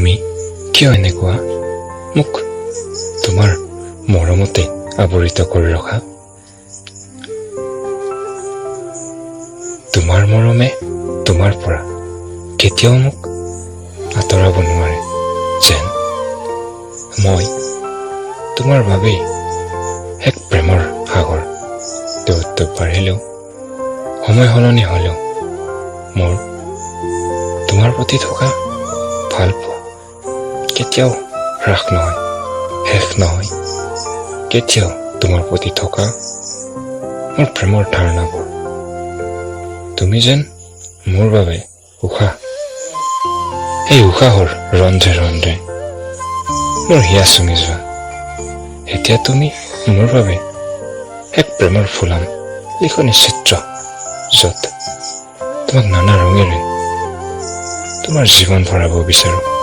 তুমি কিয় এনেকুৱা মোক তোমাৰ মৰমতে আৱৰিত কৰি ৰখা? তোমাৰ মৰমে তোমাৰ পৰা কেতিয়াও মোক আঁতৰাব নোৱাৰে, যেন মই তোমাৰ বাবেই এক প্ৰেমৰ সাগৰ। ঢৌত বাঢ়িলেও, সময় সলনি হ'লেও, মোৰ তোমাৰ প্ৰতি থকা ভাল পোৱা কেতিয়াও হ্ৰাস নহয়, শেষ নহয়। কেতিয়াও তোমাৰ প্ৰতি থকা মোৰ প্ৰেমৰ ধাৰণাবোৰ তুমি যেন মোৰ বাবে উশাহ, এই উশাহৰ ৰন্ধে ৰন্ধে মোৰ হিয়া চুঙি যোৱা। এতিয়া তুমি মোৰ বাবে এক প্ৰেমৰ ফুলাম লিখনি চিত্ৰ, য'ত তোমাক নানা ৰঙেৰে তোমাৰ জীৱন ভৰাব বিচাৰো।